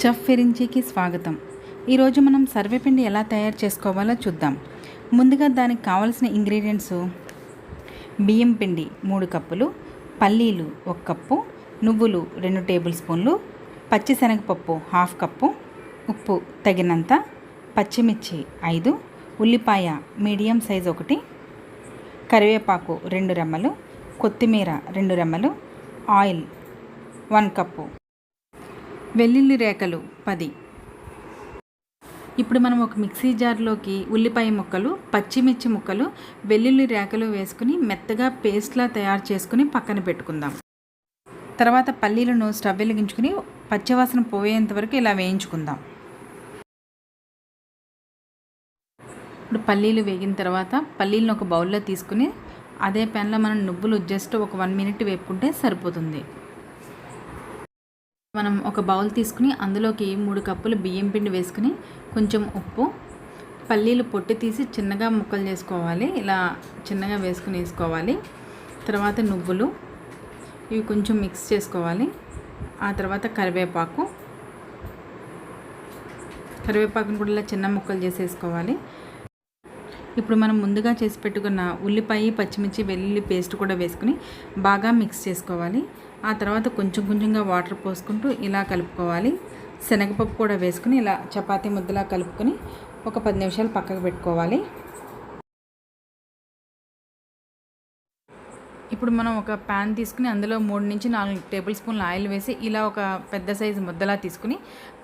Chef విరించికి స్వాగతం. ఈరోజు మనం సర్వపిండి ఎలా తయారు చేసుకోవాలో చూద్దాం. ముందుగా దానికి కావలసిన ఇంగ్రీడియంట్స్: బియ్యం పిండి 3 కప్పులు, పల్లీలు 1 కప్పు, నువ్వులు 2 టేబుల్ స్పూన్లు, పచ్చిశనగపప్పు 1/2 కప్పు, ఉప్పు తగినంత, పచ్చిమిర్చి 5, ఉల్లిపాయ మీడియం సైజ్ 1, కరివేపాకు 2 రెమ్మలు, కొత్తిమీర 2 రెమ్మలు, ఆయిల్ 1 కప్పు, వెల్లుల్లి రేఖలు 10. ఇప్పుడు మనం ఒక మిక్సీ జార్లోకి ఉల్లిపాయ ముక్కలు, పచ్చిమిర్చి ముక్కలు, వెల్లుల్లి రేఖలు వేసుకుని మెత్తగా పేస్ట్లా తయారు చేసుకుని పక్కన పెట్టుకుందాం. తర్వాత పల్లీలను స్టవ్ వెలిగించుకుని పచ్చివాసన పోయేంత వరకు ఇలా వేయించుకుందాం. ఇప్పుడు పల్లీలు వేగిన తర్వాత పల్లీలను ఒక బౌల్లో తీసుకుని అదే ప్యాన్లో మనం నువ్వులు జస్ట్ ఒక 1 మినిట్ వేపుకుంటే సరిపోతుంది. మనం ఒక బౌల్ తీసుకుని అందులోకి 3 కప్పులు బియ్యం పిండి వేసుకుని కొంచెం ఉప్పు, పల్లీలు పొట్టు తీసి చిన్నగా ముక్కలు చేసుకోవాలి. ఇలా చిన్నగా వేసుకోవాలి. తర్వాత నువ్వులు ఇవి కొంచెం మిక్స్ చేసుకోవాలి. ఆ తర్వాత కరివేపాకును కూడా ఇలా చిన్న ముక్కలు చేసేసుకోవాలి. ఇప్పుడు మనం ముందుగా చేసి పెట్టుకున్న ఉల్లిపాయ, పచ్చిమిర్చి, వెల్లుల్లి పేస్ట్ కూడా వేసుకుని బాగా మిక్స్ చేసుకోవాలి. ఆ తర్వాత కొంచెంగా వాటర్ పోసుకుంటూ ఇలా కలుపుకోవాలి. శనగపప్పు కూడా వేసుకుని ఇలా చపాతీ ముద్దలా కలుపుకొని ఒక 10 నిమిషాలు పక్కకు పెట్టుకోవాలి. ఇప్పుడు మనం ఒక ప్యాన్ తీసుకుని అందులో 3 నుంచి 4 టేబుల్ స్పూన్ల ఆయిల్ వేసి ఇలా ఒక పెద్ద సైజు ముద్దలా తీసుకుని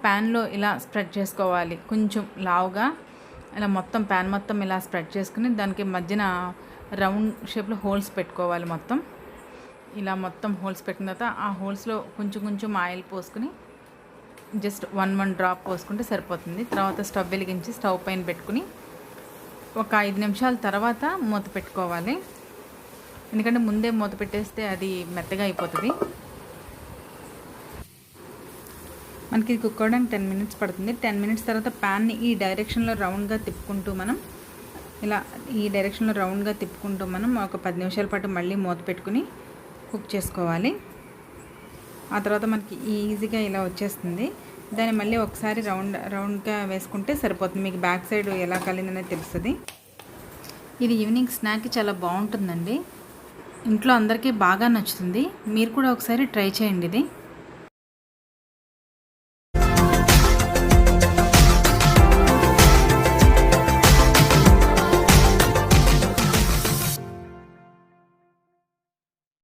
ప్యాన్లో ఇలా స్ప్రెడ్ చేసుకోవాలి. కొంచెం లావుగా ఇలా మొత్తం ప్యాన్ మొత్తం ఇలా స్ప్రెడ్ చేసుకుని దానికి మధ్యన రౌండ్ షేప్లో హోల్స్ పెట్టుకోవాలి. ఇలా మొత్తం హోల్స్ పెట్టిన తర్వాత ఆ హోల్స్లో కొంచెం ఆయిల్ పోసుకుని జస్ట్ 1 డ్రాప్ పోసుకుంటే సరిపోతుంది. తర్వాత స్టవ్ వెలిగించి స్టవ్ పైన పెట్టుకుని ఒక 5 నిమిషాల తర్వాత మూత పెట్టుకోవాలి. ఎందుకంటే ముందే మూత పెట్టేస్తే అది మెత్తగా అయిపోతుంది. మనకి ఇది కుక్ అవ్వడానికి 10 మినిట్స్ పడుతుంది. 10 మినిట్స్ తర్వాత ప్యాన్ని ఈ డైరెక్షన్లో రౌండ్గా తిప్పుకుంటూ మనం ఒక 10 నిమిషాల పాటు మళ్ళీ మూత పెట్టుకుని కుక్ చేసుకోవాలి. ఆ తర్వాత మనకి ఈజీగా ఇలా వచ్చేస్తుంది. దాన్ని మళ్ళీ ఒకసారి రౌండ్గా వేసుకుంటే సరిపోతుంది. మీకు బ్యాక్ సైడ్ ఎలా కలిందనేది తెలుస్తుంది. ఇది ఈవినింగ్ స్నాక్కి చాలా బాగుంటుందండి. ఇంట్లో అందరికీ బాగా నచ్చుతుంది. మీరు కూడా ఒకసారి ట్రై చేయండి ఇది.